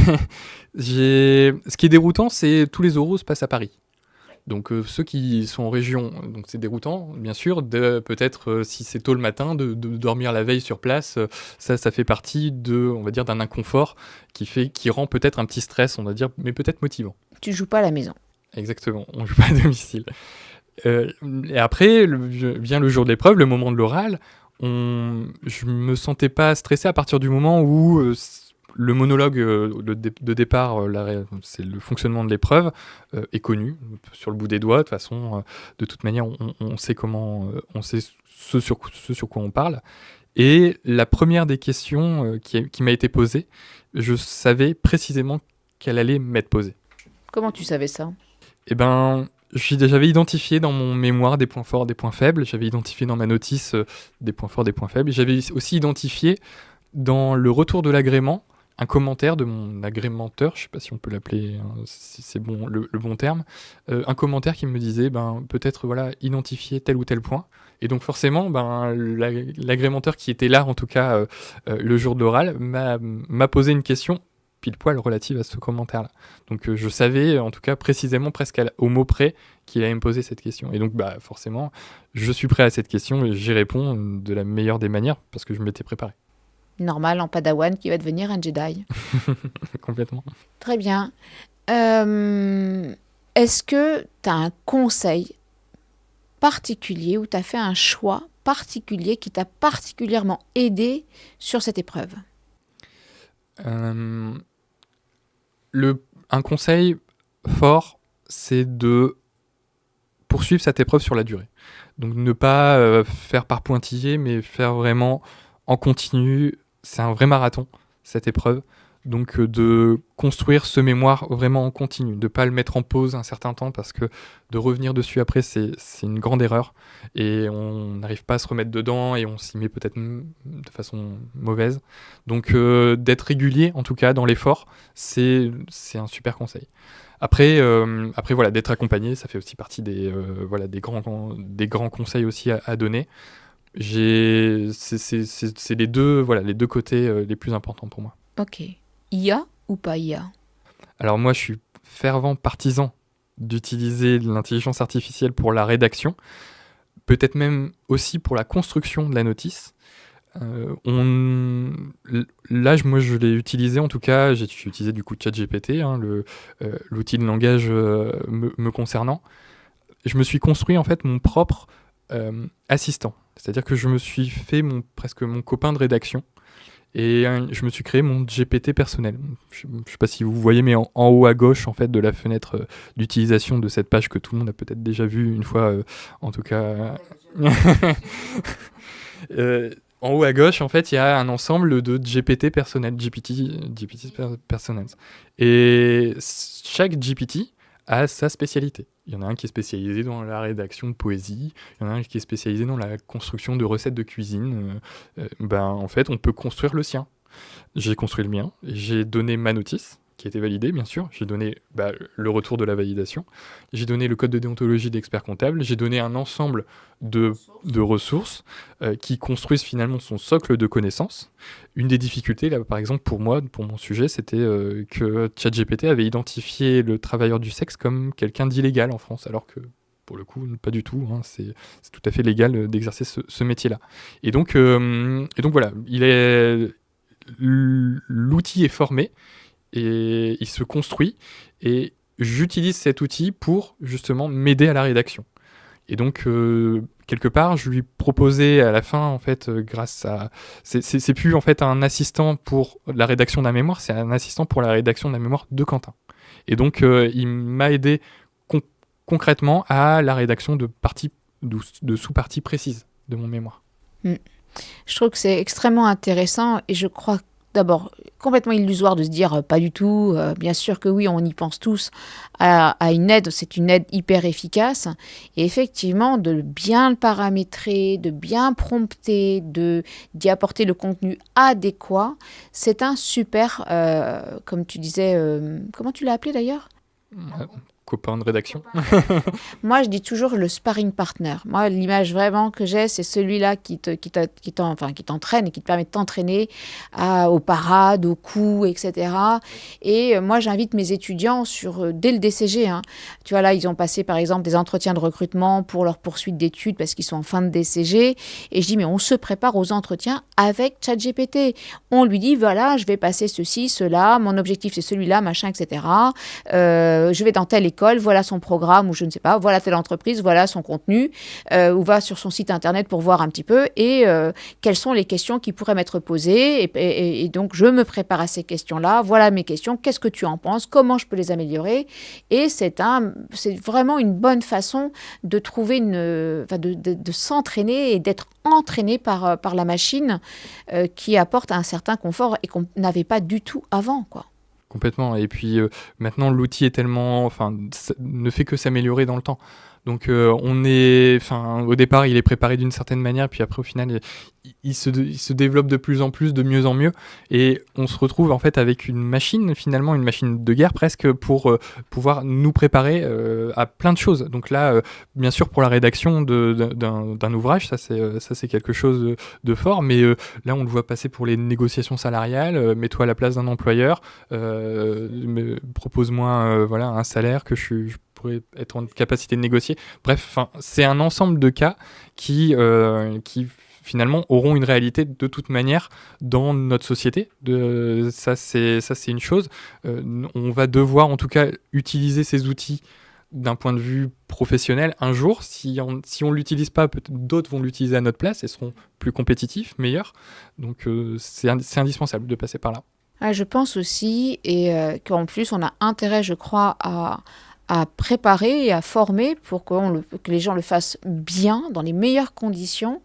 Ce qui est déroutant, c'est tous les oraux se passent à Paris. Donc ceux qui sont en région, donc c'est déroutant, bien sûr, peut-être si c'est tôt le matin, de dormir la veille sur place, ça fait partie on va dire, d'un inconfort qui rend peut-être un petit stress, on va dire, mais peut-être motivant. Tu joues pas à la maison. Exactement, on joue pas à domicile. Et après, vient le jour de l'épreuve, le moment de l'oral. Je me sentais pas stressé à partir du moment où le monologue de départ, c'est le fonctionnement de l'épreuve, est connu sur le bout des doigts. De toute façon, de toute manière, on sait on sait ce sur quoi on parle. Et la première des questions qui m'a été posée, je savais précisément qu'elle allait m'être posée. Comment tu savais ça? Eh ben, j'avais identifié dans mon mémoire des points forts, des points faibles. J'avais identifié dans ma notice des points forts, des points faibles. J'avais aussi identifié dans le retour de l'agrément un commentaire de mon agrémenteur, je ne sais pas si on peut l'appeler, si c'est bon, le bon terme, un commentaire qui me disait peut-être voilà, identifier tel ou tel point. Et donc forcément, l'agrémenteur qui était là, en tout cas le jour de l'oral, m'a posé une question pile poil relative à ce commentaire-là. Donc je savais, en tout cas précisément, presque au mot près, qu'il allait me poser cette question. Et donc forcément, je suis prêt à cette question et j'y réponds de la meilleure des manières parce que je m'étais préparé. Normal en Padawan qui va devenir un Jedi. Complètement. Très bien. Est-ce que tu as un conseil particulier ou tu as fait un choix particulier qui t'a particulièrement aidé sur cette épreuve? Un conseil fort, c'est de poursuivre cette épreuve sur la durée. Donc ne pas faire par pointillé, mais faire vraiment en continu. C'est un vrai marathon, cette épreuve. Donc de construire ce mémoire vraiment en continu, de ne pas le mettre en pause un certain temps, parce que de revenir dessus après, c'est une grande erreur. Et on n'arrive pas à se remettre dedans, et on s'y met peut-être de façon mauvaise. Donc d'être régulier, en tout cas, dans l'effort, c'est un super conseil. Après voilà, d'être accompagné, ça fait aussi partie des grands conseils aussi à donner. C'est les deux côtés les plus importants pour moi. Ok. IA ou pas IA? Alors moi, je suis fervent partisan d'utiliser l'intelligence artificielle pour la rédaction, peut-être même aussi pour la construction de la notice. Là, moi, je l'ai utilisé, en tout cas, j'ai utilisé du coup ChatGPT, l'outil de langage me concernant. Je me suis construit en fait mon propre assistant. C'est-à-dire que je me suis fait presque mon copain de rédaction et je me suis créé mon GPT personnel. Je ne sais pas si vous voyez, mais en haut à gauche en fait de la fenêtre d'utilisation de cette page que tout le monde a peut-être déjà vue une fois, en tout cas. En haut à gauche, en fait, il y a un ensemble de GPT personnels, GPT personnels. Et chaque GPT a sa spécialité. Il y en a un qui est spécialisé dans la rédaction de poésie, il y en a un qui est spécialisé dans la construction de recettes de cuisine. En fait, on peut construire le sien. J'ai construit le mien, j'ai donné ma notice, qui a été validée, bien sûr. J'ai donné le retour de la validation. J'ai donné le code de déontologie d'expert comptable. J'ai donné un ensemble de ressources qui construisent finalement son socle de connaissances. Une des difficultés, là, par exemple, pour moi, pour mon sujet, c'était que ChatGPT avait identifié le travailleur du sexe comme quelqu'un d'illégal en France, alors que pour le coup, pas du tout. C'est tout à fait légal d'exercer ce métier-là. Et donc voilà, l'outil est formé et il se construit et j'utilise cet outil pour justement m'aider à la rédaction. Et donc quelque part, je lui proposais à la fin en fait grâce à c'est plus en fait un assistant pour la rédaction d'un mémoire, c'est un assistant pour la rédaction d'un mémoire de Quentin. Et donc il m'a aidé concrètement à la rédaction de sous-parties précises de mon mémoire. Je trouve que c'est extrêmement intéressant et je crois d'abord complètement illusoire de se dire pas du tout. Bien sûr que oui, on y pense tous à une aide. C'est une aide hyper efficace. Et effectivement, de bien le paramétrer, de bien prompter, d'y apporter le contenu adéquat, c'est un super, comme tu disais, comment tu l'as appelé d'ailleurs? Euh, Copain de rédaction. Moi, je dis toujours le sparring partner. Moi, l'image vraiment que j'ai, c'est celui-là qui t'entraîne et qui te permet de t'entraîner aux parades, aux coups, etc. Et moi, j'invite mes étudiants dès le DCG. Hein. Tu vois, là, ils ont passé, par exemple, des entretiens de recrutement pour leur poursuite d'études parce qu'ils sont en fin de DCG. Et je dis, mais on se prépare aux entretiens avec ChatGPT. On lui dit, voilà, je vais passer ceci, cela, mon objectif, c'est celui-là, machin, etc. Je vais dans telle école, voilà son programme ou je ne sais pas, voilà telle entreprise, voilà son contenu, ou va sur son site internet pour voir un petit peu et quelles sont les questions qui pourraient m'être posées et donc je me prépare à ces questions-là, voilà mes questions, qu'est-ce que tu en penses, comment je peux les améliorer et c'est vraiment une bonne façon de trouver de s'entraîner et d'être entraîné par la machine qui apporte un certain confort et qu'on n'avait pas du tout avant, quoi. Complètement. Et puis maintenant, l'outil est tellement, enfin, ne fait que s'améliorer dans le temps. Donc au départ, il est préparé d'une certaine manière, puis après, au final, il se développe de plus en plus, de mieux en mieux, et on se retrouve en fait avec une machine, finalement, une machine de guerre presque, pour pouvoir nous préparer à plein de choses. Donc là, bien sûr, pour la rédaction d'un ouvrage, ça c'est quelque chose de fort, mais là, on le voit passer pour les négociations salariales. Mets-toi à la place d'un employeur, propose-moi voilà, un salaire que je pourrais être en capacité de négocier. Bref, c'est un ensemble de cas qui finalement auront une réalité de toute manière dans notre société. Ça, c'est une chose. On va devoir en tout cas utiliser ces outils d'un point de vue professionnel un jour. Si on ne l'utilise pas, peut-être d'autres vont l'utiliser à notre place et seront plus compétitifs, meilleurs. Donc c'est indispensable de passer par là. Ah, je pense aussi, et qu'en plus, on a intérêt, je crois, à préparer et à former pour que les gens le fassent bien, dans les meilleures conditions.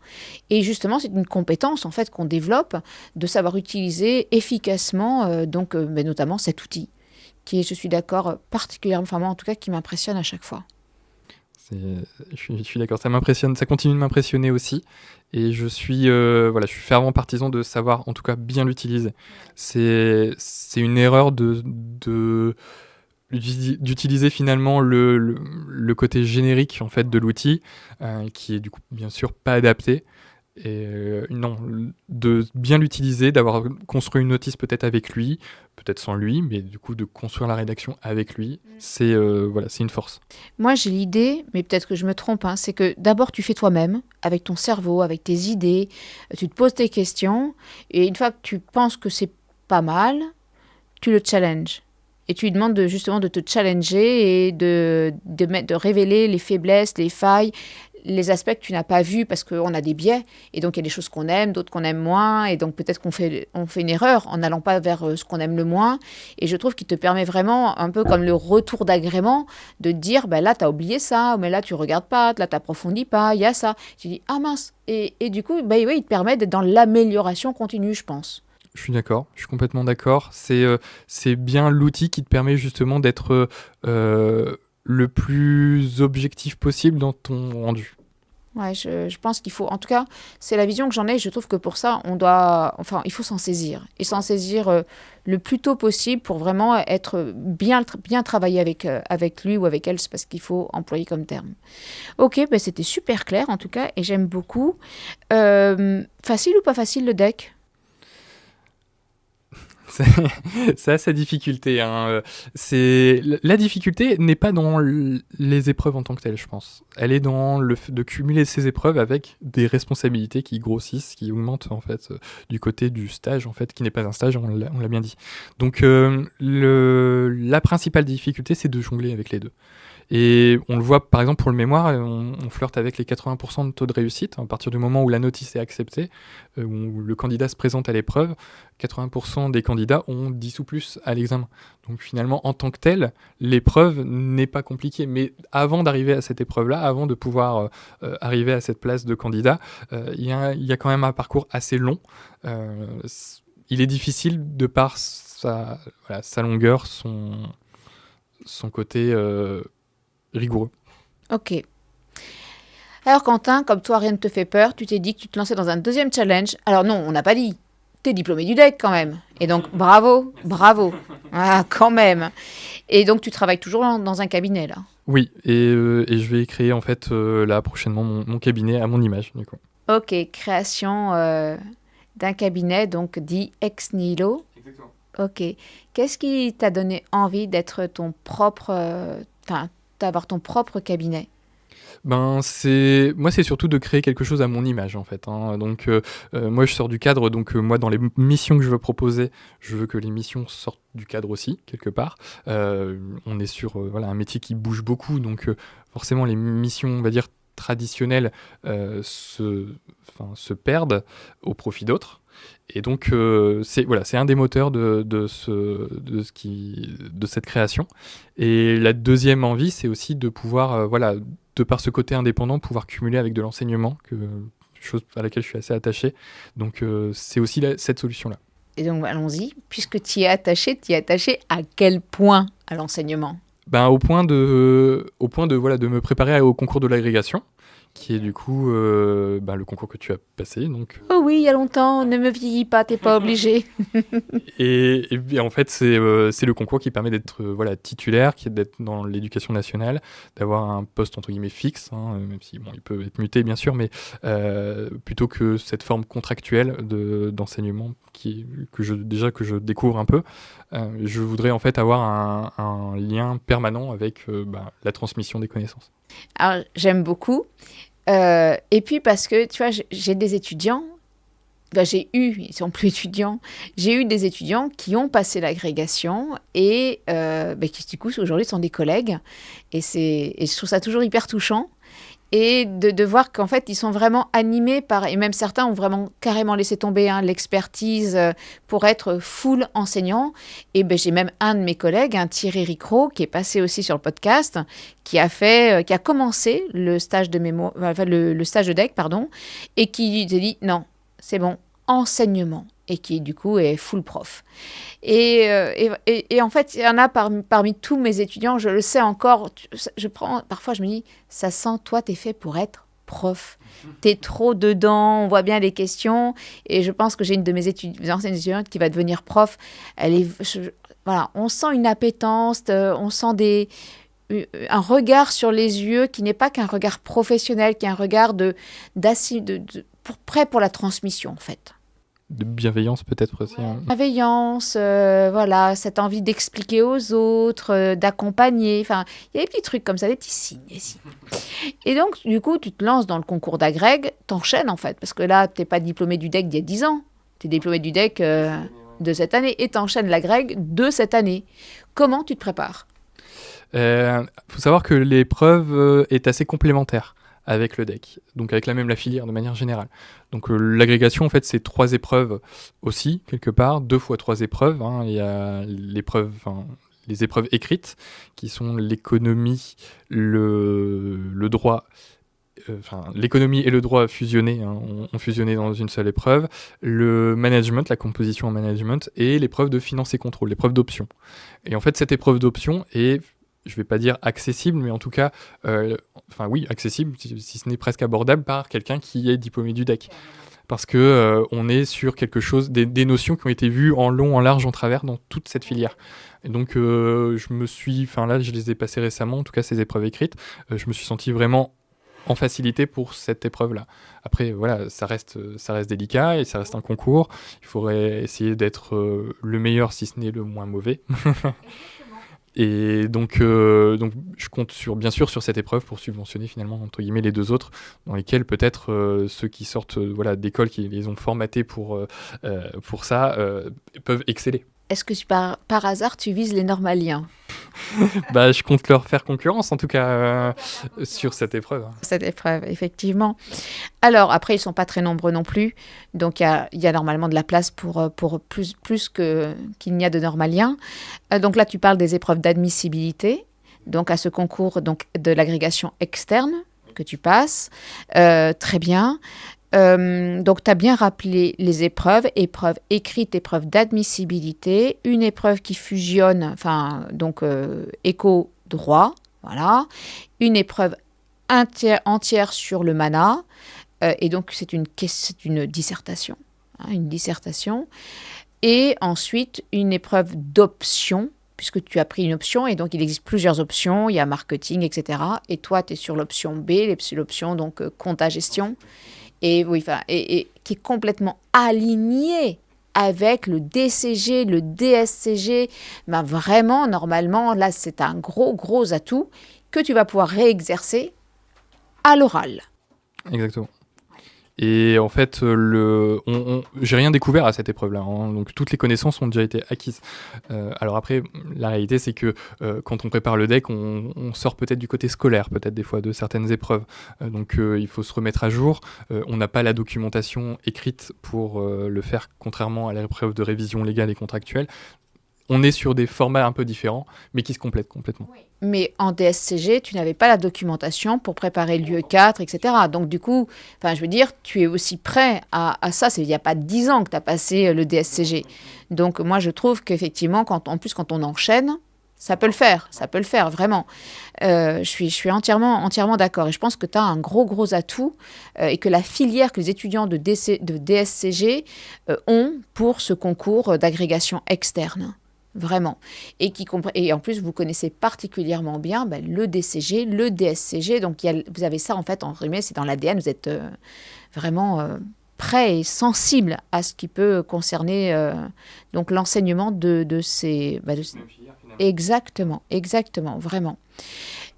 Et justement, c'est une compétence, en fait, qu'on développe, de savoir utiliser efficacement, notamment cet outil, qui est, je suis d'accord, particulièrement, enfin moi, en tout cas, qui m'impressionne à chaque fois. Je suis d'accord, ça m'impressionne, ça continue de m'impressionner aussi, et je suis fervent partisan de savoir en tout cas bien l'utiliser. C'est une erreur d'utiliser finalement le côté générique en fait de l'outil, qui est du coup bien sûr pas adapté. Et non, de bien l'utiliser, d'avoir construit une notice peut-être avec lui, peut-être sans lui, mais du coup de construire la rédaction avec lui, c'est une force. Moi, j'ai l'idée, mais peut-être que je me trompe, hein, c'est que d'abord, tu fais toi-même, avec ton cerveau, avec tes idées, tu te poses tes questions, et une fois que tu penses que c'est pas mal, tu le challenges. Et tu lui demandes justement de te challenger et de révéler les faiblesses, les failles, les aspects que tu n'as pas vus parce qu'on a des biais. Et donc, il y a des choses qu'on aime, d'autres qu'on aime moins. Et donc, peut-être on fait une erreur en n'allant pas vers ce qu'on aime le moins. Et je trouve qu'il te permet vraiment, un peu comme le retour d'agrément, de dire, ben là, tu as oublié ça, mais là, tu regardes pas, là, tu n'approfondis pas, il y a ça. Tu dis, ah mince. Et du coup, ben, oui, il te permet d'être dans l'amélioration continue, je pense. Je suis d'accord, je suis complètement d'accord. C'est bien l'outil qui te permet justement d'être le plus objectif possible dans ton rendu. Ouais, je pense qu'il faut, en tout cas, c'est la vision que j'en ai. Je trouve que pour ça, il faut s'en saisir et s'en saisir le plus tôt possible pour vraiment être bien travailler avec lui ou avec elle, c'est parce qu'il faut employer comme terme. Ok, ben c'était super clair en tout cas et j'aime beaucoup. Facile ou pas facile le deck? C'est à sa difficulté, hein. La difficulté n'est pas dans les épreuves en tant que telles, je pense. Elle est dans le fait de cumuler ces épreuves avec des responsabilités qui grossissent, qui augmentent en fait du côté du stage en fait, qui n'est pas un stage, on l'a bien dit. Donc la principale difficulté, c'est de jongler avec les deux. Et on le voit par exemple pour le mémoire, on flirte avec les 80% de taux de réussite. À partir du moment où la notice est acceptée, où le candidat se présente à l'épreuve, 80% des candidats ont 10 ou plus à l'examen. Donc finalement, en tant que tel, l'épreuve n'est pas compliquée. Mais avant d'arriver à cette épreuve-là, avant de pouvoir arriver à cette place de candidat, il y a quand même un parcours assez long. il est difficile de par sa longueur, son côté rigoureux. Ok. Alors Quentin, comme toi rien ne te fait peur, tu t'es dit que tu te lançais dans un deuxième challenge. Alors non, on n'a pas dit. T'es diplômé du DEC quand même. Et donc bravo, bravo. Ah, quand même. Et donc tu travailles toujours dans un cabinet là. Oui, et je vais créer en fait là prochainement mon cabinet à mon image du coup. Ok, création d'un cabinet, donc dit ex nihilo. Exactement. Ok. Qu'est-ce qui t'a donné envie d'être ton propre, d'avoir ton propre cabinet? Ben moi c'est surtout de créer quelque chose à mon image en fait, hein. Donc moi je sors du cadre, donc moi dans les missions que je veux proposer, je veux que les missions sortent du cadre aussi quelque part. On est sur voilà un métier qui bouge beaucoup, donc forcément les missions on va dire traditionnelles se perdent au profit d'autres. Et donc c'est un des moteurs de cette création. Et la deuxième envie, c'est aussi de pouvoir voilà de par ce côté indépendant, pouvoir cumuler avec de l'enseignement, chose à laquelle je suis assez attaché. Donc c'est aussi cette solution-là. Et donc allons-y, puisque tu y es attaché à quel point à l'enseignement? Ben, au point de, voilà, de me préparer au concours de l'agrégation, qui est du coup le concours que tu as passé. Donc. Oh oui, il y a longtemps, ne me vieillis pas, t'es pas obligé. Et bien, en fait, c'est le concours qui permet d'être voilà, titulaire, qui est d'être dans l'éducation nationale, d'avoir un poste entre guillemets fixe, hein, même si bon, il peut être muté bien sûr, mais plutôt que cette forme contractuelle d'enseignement que je découvre un peu, je voudrais en fait avoir un lien permanent avec la transmission des connaissances. Alors, j'aime beaucoup. Et puis parce que, tu vois, j'ai des étudiants, ils sont plus étudiants, j'ai eu des étudiants qui ont passé l'agrégation et qui, du coup, aujourd'hui sont des collègues. Et je trouve ça toujours hyper touchant. Et de voir qu'en fait, ils sont vraiment animés par... Et même certains ont vraiment carrément laissé tomber l'expertise pour être full enseignant. Et j'ai même un de mes collègues, Thierry Ricro, qui est passé aussi sur le podcast, qui a commencé le stage de le stage de DEC, pardon, et qui s'est dit, non, c'est bon, enseignement. Et qui, du coup, est full prof. Et en fait, il y en a parmi tous mes étudiants, je le sais encore, parfois je me dis, ça sent, toi, t'es fait pour être prof. T'es trop dedans, on voit bien les questions. Et je pense que j'ai une de mes anciennes étudiantes qui va devenir prof. Voilà, on sent une appétence, on sent un regard sur les yeux qui n'est pas qu'un regard professionnel, qui est un regard prêt pour la transmission, en fait. De bienveillance peut-être aussi. Hein. Bienveillance, voilà, cette envie d'expliquer aux autres, d'accompagner. Enfin, il y a des petits trucs comme ça, des petits signes. Des signes. Et donc, du coup, tu te lances dans le concours d'agrég, t'enchaînes en fait, parce que là, t'es pas diplômé du DEC d'il y a 10 ans. T'es diplômé du DEC de cette année et t'enchaînes l'agrég de cette année. Comment tu te prépares? Faut savoir que l'épreuve est assez complémentaire avec le DEC, donc avec la filière de manière générale. Donc l'agrégation, en fait, c'est 3 épreuves aussi, quelque part, 2 fois 3 épreuves. Hein. Il y a les épreuves écrites, qui sont l'économie, le droit, l'économie et le droit fusionnés, hein, ont fusionné dans une seule épreuve, le management, la composition en management, et l'épreuve de finance et contrôle, l'épreuve d'option. Et en fait, cette épreuve d'option est, je ne vais pas dire accessible, mais en tout cas, oui, accessible, si ce n'est presque abordable par quelqu'un qui est diplômé du DEC. Parce que on est sur quelque chose, des notions qui ont été vues en long, en large, en travers dans toute cette filière. Et donc, je les ai passées récemment, en tout cas ces épreuves écrites, je me suis senti vraiment en facilité pour cette épreuve-là. Après, voilà, ça reste délicat et ça reste un concours. Il faudrait essayer d'être le meilleur, si ce n'est le moins mauvais. Et donc je compte bien sûr sur cette épreuve pour subventionner finalement entre guillemets les 2 autres, dans lesquels peut-être ceux qui sortent d'écoles qui les ont formatés pour ça peuvent exceller. Est-ce que par hasard tu vises les normaliens? Je compte leur faire concurrence en tout cas sur cette épreuve. Cette épreuve, effectivement. Alors après, ils sont pas très nombreux non plus, donc il y a normalement de la place pour plus qu'il n'y a de normaliens. Donc là, tu parles des épreuves d'admissibilité, donc à ce concours donc de l'agrégation externe que tu passes. Très bien. Donc, tu as bien rappelé les épreuves, épreuve écrite, épreuve d'admissibilité, une épreuve qui fusionne, enfin, donc éco-droit, voilà, une épreuve entière sur le mana, et donc c'est une dissertation, hein, une dissertation, et ensuite une épreuve d'option, puisque tu as pris une option, et donc il existe plusieurs options, il y a marketing, etc. Et toi, tu es sur l'option B, l'option donc compta-gestion. Et oui, enfin, et qui est complètement aligné avec le DCG, le DSCG. Ben vraiment, normalement, là, c'est un gros atout que tu vas pouvoir réexercer à l'oral. Exactement. Et en fait, j'ai rien découvert à cette épreuve-là, hein. Donc toutes les connaissances ont déjà été acquises. Alors après, la réalité, c'est que quand on prépare le deck, on sort peut-être du côté scolaire, peut-être des fois, de certaines épreuves. Donc il faut se remettre à jour. On n'a pas la documentation écrite pour le faire, contrairement à l'épreuve de révision légale et contractuelle. On est sur des formats un peu différents, mais qui se complètent complètement. Oui. Mais en DSCG, tu n'avais pas la documentation pour préparer l'UE4, etc. Donc du coup, je veux dire, tu es aussi prêt à ça. Il n'y a pas 10 ans que tu as passé le DSCG. Donc moi, je trouve qu'effectivement, quand on enchaîne, ça peut le faire, vraiment. Je suis entièrement d'accord. Et je pense que tu as un gros atout et que la filière que les étudiants de DSCG ont pour ce concours d'agrégation externe. Vraiment. Et en plus, vous connaissez particulièrement bien le DCG, le DSCG. Donc, vous avez ça, en fait, en résumé, c'est dans l'ADN. Vous êtes vraiment prêt et sensible à ce qui peut concerner donc l'enseignement de ces... Exactement, vraiment.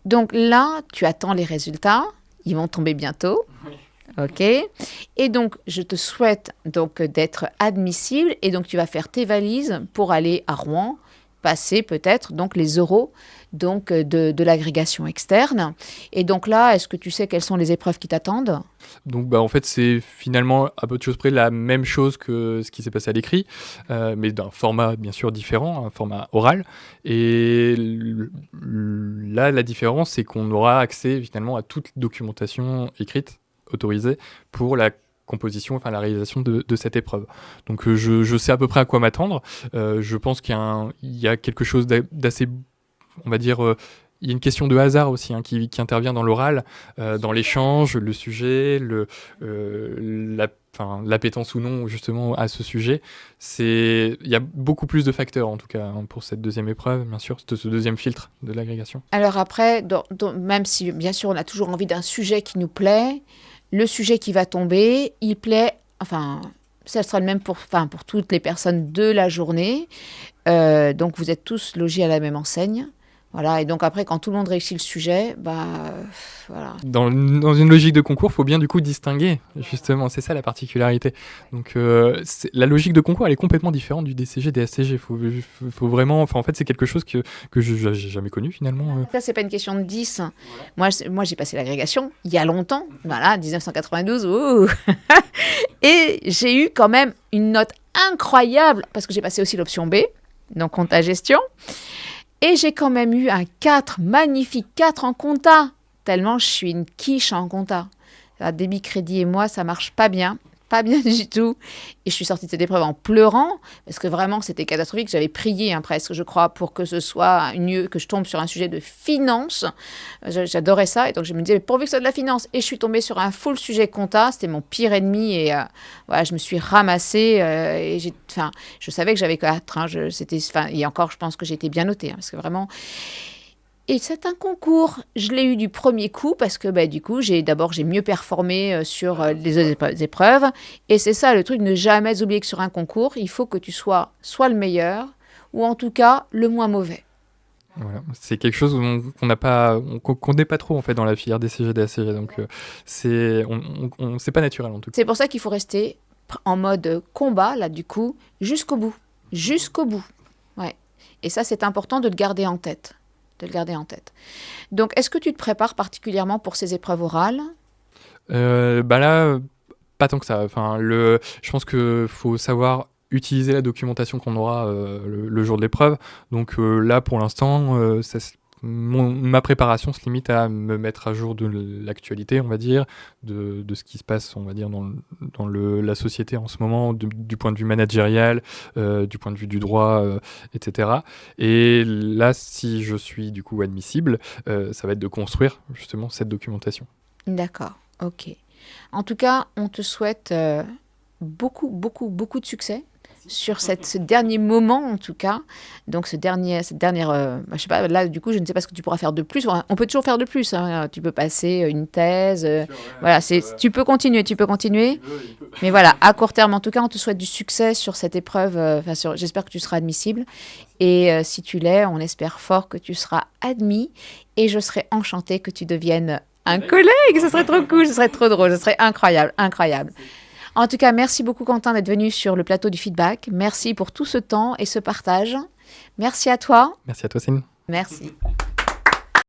Donc là, tu attends les résultats. Ils vont tomber bientôt. Oui. Ok. Et donc, je te souhaite donc d'être admissible. Et donc, tu vas faire tes valises pour aller à Rouen, passer peut-être donc les oraux donc de l'agrégation externe. Et donc là, est-ce que tu sais quelles sont les épreuves qui t'attendent ? Donc en fait, c'est finalement à peu de choses près la même chose que ce qui s'est passé à l'écrit, mais d'un format bien sûr différent, un format oral. Et là, la différence, c'est qu'on aura accès finalement à toute documentation écrite autorisée pour la composition, enfin la réalisation de cette épreuve. Donc je sais à peu près à quoi m'attendre. Je pense qu'il y a quelque chose d'assez, on va dire, il y a une question de hasard aussi qui intervient dans l'oral, dans l'échange, le sujet, l'appétence ou non justement à ce sujet. Il y a beaucoup plus de facteurs en tout cas pour cette deuxième épreuve, bien sûr, ce deuxième filtre de l'agrégation. Alors après, même si bien sûr on a toujours envie d'un sujet qui nous plaît, le sujet qui va tomber, il plaît, enfin, ça sera le même pour toutes les personnes de la journée. Donc vous êtes tous logés à la même enseigne. Voilà, et donc après, quand tout le monde réussit le sujet, voilà. Dans une logique de concours, il faut bien du coup distinguer, justement, c'est ça la particularité. Donc la logique de concours, elle est complètement différente du DCG, DSCG. Faut vraiment, en fait, c'est quelque chose que je n'ai jamais connu finalement. Ça, c'est pas une question de 10. Ouais. Moi, j'ai passé l'agrégation il y a longtemps, voilà, 1992, ouh. Et j'ai eu quand même une note incroyable, parce que j'ai passé aussi l'option B, donc compta-gestion. Et j'ai quand même eu un 4, magnifique 4 en compta, tellement je suis une quiche en compta. Débit, crédit et moi, ça marche pas bien du tout. Et je suis sortie de cette épreuve en pleurant, parce que vraiment, c'était catastrophique. J'avais prié presque, je crois, pour que ce soit que je tombe sur un sujet de finance. J'adorais ça, et donc je me disais, mais pourvu que ce soit de la finance. Et je suis tombée sur un full sujet compta, c'était mon pire ennemi, et voilà, je me suis ramassée, et je savais que j'avais 4. Et encore, je pense que j'ai été bien notée, parce que vraiment... Et c'est un concours. Je l'ai eu du premier coup parce que du coup, j'ai mieux performé sur les autres épreuves. Et c'est ça le truc, ne jamais oublier que sur un concours, il faut que tu sois soit le meilleur ou en tout cas le moins mauvais. Voilà. C'est quelque chose qu'on n'est pas trop en fait dans la filière DCG, DSCG. Donc c'est pas naturel en tout cas. C'est pour ça qu'il faut rester en mode combat là du coup jusqu'au bout. Ouais. Et ça, c'est important de le garder en tête. Donc, est-ce que tu te prépares particulièrement pour ces épreuves orales ? Là, pas tant que ça. Je pense qu'il faut savoir utiliser la documentation qu'on aura le jour de l'épreuve. Donc là, pour l'instant, ma préparation se limite à me mettre à jour de l'actualité, on va dire, de ce qui se passe, on va dire, dans la société en ce moment, du point de vue managérial, du point de vue du droit, etc. Et là, si je suis du coup admissible, ça va être de construire justement cette documentation. D'accord, ok. En tout cas, on te souhaite beaucoup, beaucoup, beaucoup de succès sur ce dernier moment, en tout cas. Donc, cette dernière, je sais pas, là, du coup, je ne sais pas ce que tu pourras faire de plus. On peut toujours faire de plus, hein. Tu peux passer une thèse. Voilà, tu peux continuer, tu peux continuer. Mais voilà, à court terme, en tout cas, on te souhaite du succès sur cette épreuve. J'espère que tu seras admissible. Et si tu l'es, on espère fort que tu seras admis. Et je serai enchantée que tu deviennes un collègue. Ce serait trop cool, ce serait trop drôle, ce serait incroyable, incroyable. En tout cas, merci beaucoup Quentin d'être venu sur le plateau du feedback. Merci pour tout ce temps et ce partage. Merci à toi. Merci à toi, Céline. Merci.